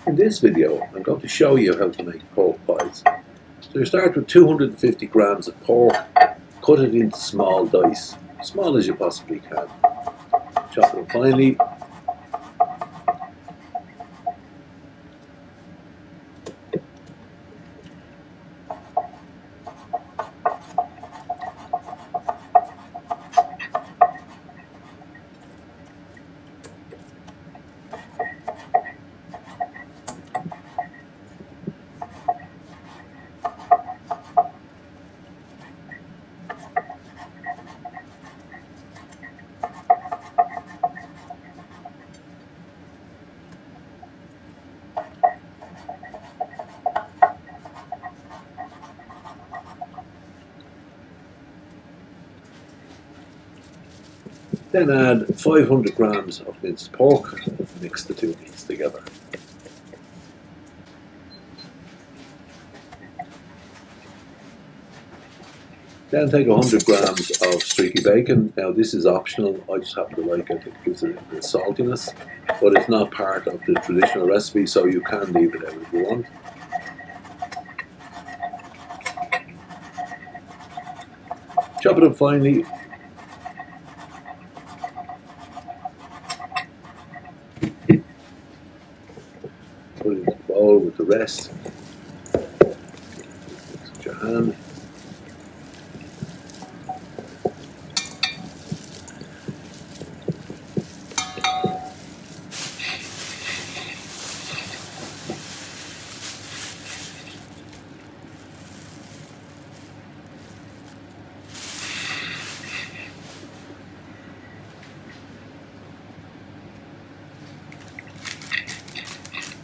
In this video, I'm going to show you how to make pork pies. So you start with 250 grams of pork, cut it into small dice, small as you possibly can. Chop them finely. Then add 500 grams of minced pork, mix the two meats together. Then take 100 grams of streaky bacon. Now this is optional, I just happen to like it, it gives it a bit of saltiness, but it's not part of the traditional recipe, so you can leave it out if you want. Chop it up finely. Put it in a bowl with the rest. Mix with your hand.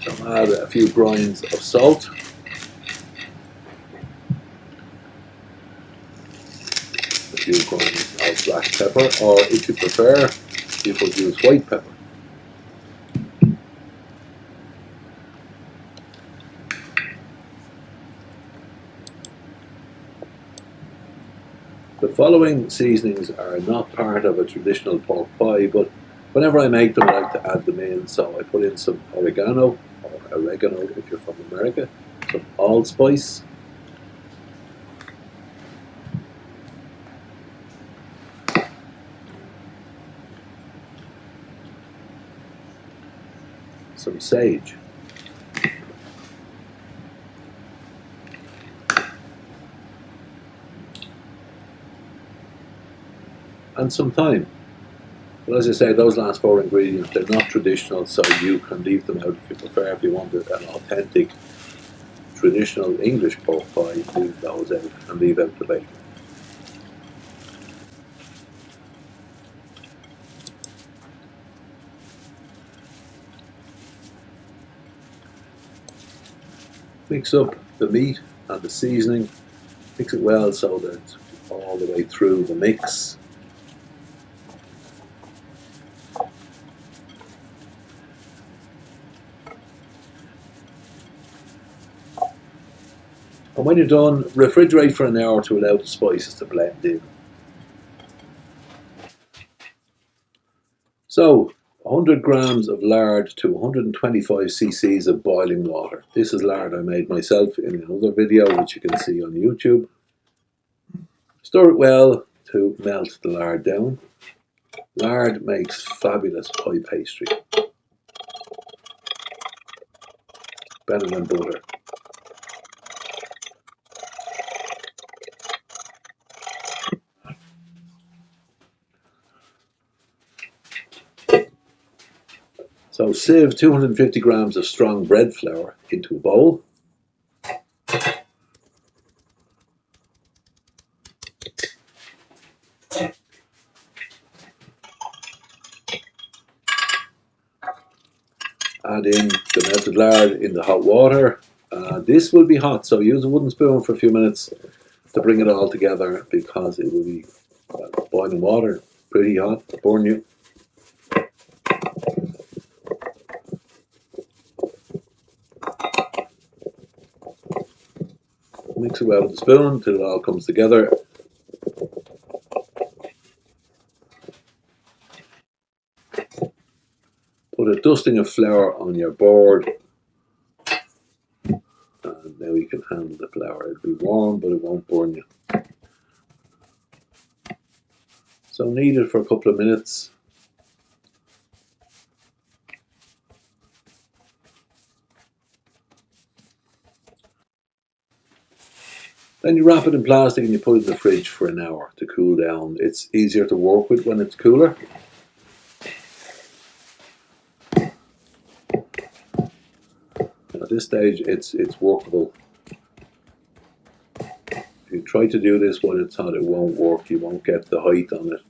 So add a few grains of salt. A few grains of black pepper, or if you prefer, you could use white pepper. The following seasonings are not part of a traditional pork pie, but whenever I make them, I like to add them in. So I put in some oregano, or oregano if you're from America, some allspice, some sage, and some thyme. But as I say, those last four ingredients, they're not traditional, so you can leave them out if you prefer. If you want an authentic, traditional English pork pie, leave those out and leave out the bacon. Mix up the meat and the seasoning. Mix it well so that it's all the way through the mix. And when you're done, refrigerate for an hour to allow the spices to blend in. So, 100 grams of lard to 125 cc's of boiling water. This is lard I made myself in another video, which you can see on YouTube. Stir it well to melt the lard down. Lard makes fabulous pie pastry. Better than butter. So sieve 250 grams of strong bread flour into a bowl. Add in the melted lard in the hot water. This will be hot, so use a wooden spoon for a few minutes to bring it all together, because it will be boiling water, pretty hot, burn you. Mix it well with the spoon until it all comes together. Put a dusting of flour on your board And now you can handle the flour. It'll be warm, but it won't burn you. So knead it for a couple of minutes. Then you wrap it in plastic and you put it in the fridge for an hour to cool down. It's easier to work with when it's cooler. At this stage, it's workable. If you try to do this while it's hot, it won't work. You won't get the height on it.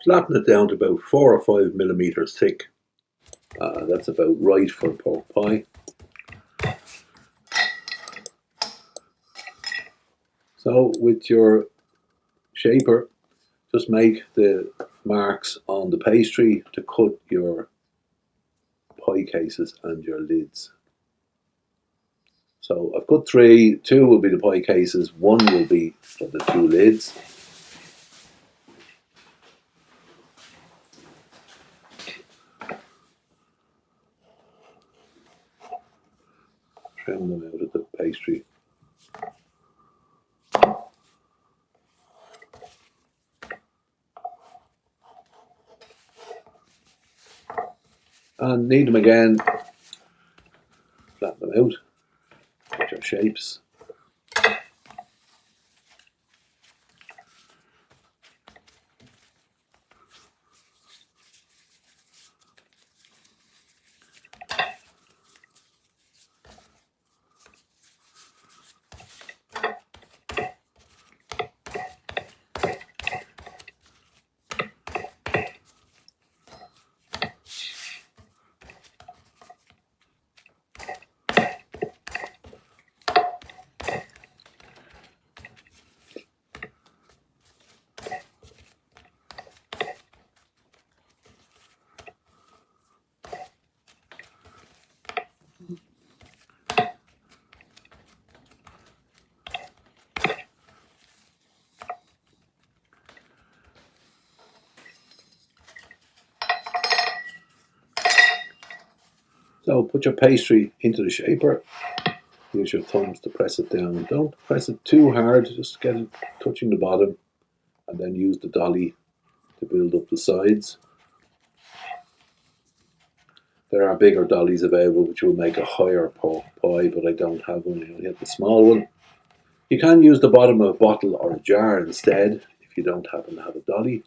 Flatten it down to about 4 or 5 millimeters thick. That's about right for pork pie. So with your shaper, just make the marks on the pastry to cut your pie cases and your lids. So I've cut 3, 2 will be the pie cases, 1 will be for the 2 lids. Trim them out of the pastry. And knead them again. Flatten them out. Get your shapes. So put your pastry into the shaper. Use your thumbs to press it down. Don't press it too hard, just get it touching the bottom, and then use the dolly to build up the sides. There are bigger dollies available which will make a higher pork pie, but I don't have one. I only have the small one. You can use the bottom of a bottle or a jar instead if you don't happen to have a dolly.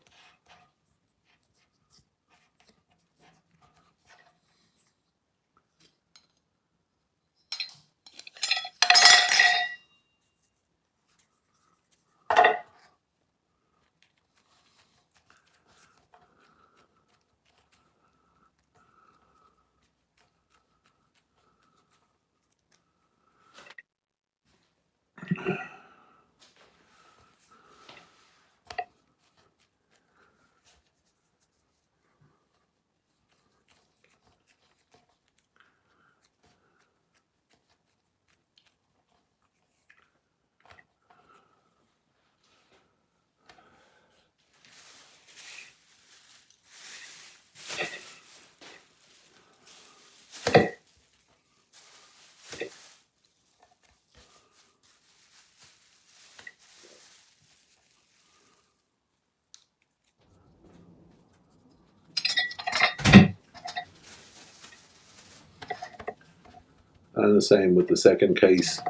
And the same with the second case.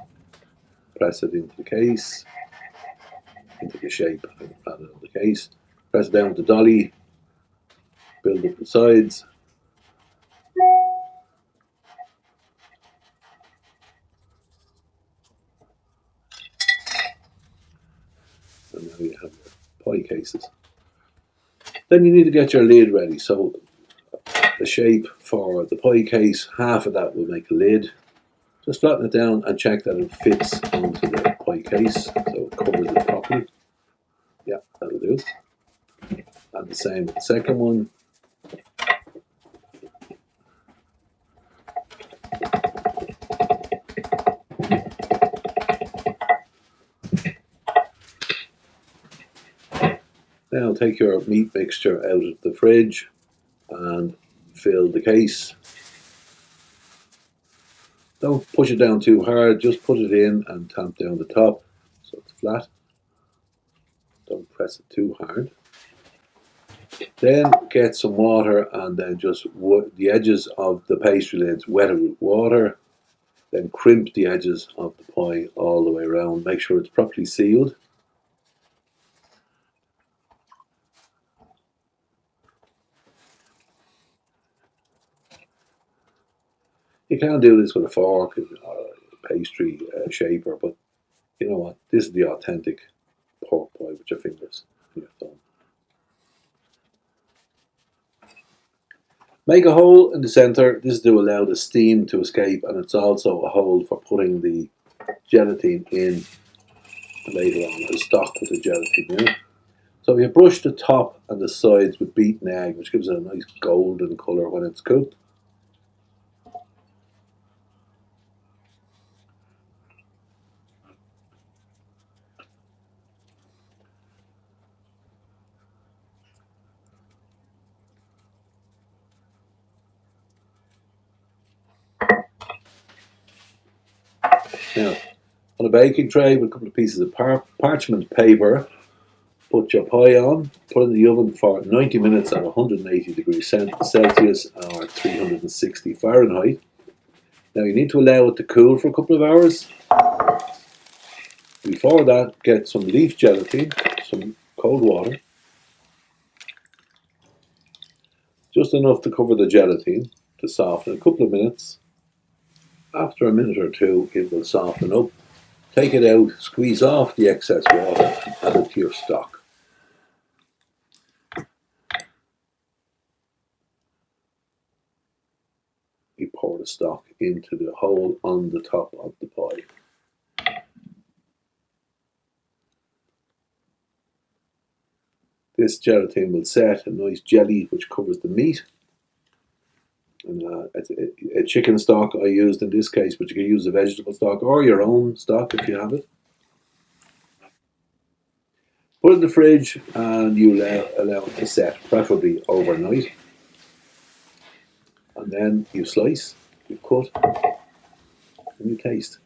Press it into the case, into the shape, rather than the case. Press it down with the dolly, build up the sides. And now you have your pie cases. Then you need to get your lid ready. So the shape for the pie case, half of that will make a lid. Just flatten it down and check that it fits onto the pie case, so it covers it properly. Yeah, that'll do. And the same with the second one. Now take your meat mixture out of the fridge and fill the case. Don't push it down too hard, just put it in and tamp down the top so it's flat. Don't press it too hard. Then get some water and then just the edges of the pastry lids wet it with water. Then crimp the edges of the pie all the way around. Make sure it's properly sealed. You can do this with a fork or a pastry shaper, but you know what? This is the authentic pork pie with your fingers and your thumb. Make a hole in the centre. This is to allow the steam to escape, and it's also a hole for putting the gelatine in later on, a stock with the gelatine in. So you brush the top and the sides with beaten egg, which gives it a nice golden colour when it's cooked. Now, on a baking tray with a couple of pieces of parchment paper, put your pie on, put it in the oven for 90 minutes at 180 degrees Celsius or 360 Fahrenheit. Now you need to allow it to cool for a couple of hours. Before that, get some leaf gelatine, some cold water, just enough to cover the gelatine to soften. A couple of minutes. After a minute or two, it will soften up. Take it out, squeeze off the excess water, and add it to your stock. You pour the stock into the hole on the top of the pie. This gelatine will set a nice jelly which covers the meat. And a chicken stock I used in this case, but you can use a vegetable stock or your own stock if you have it. Put it in the fridge and you allow it to set, preferably overnight. And then you slice, you cut, and you taste.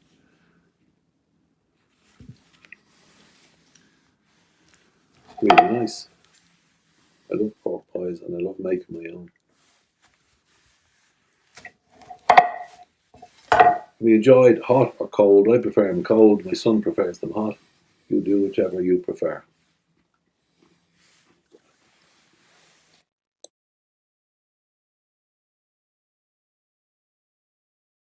Really nice. I love pork pies and I love making my own. We enjoyed hot or cold. I prefer them cold. My son prefers them hot. You do whichever you prefer.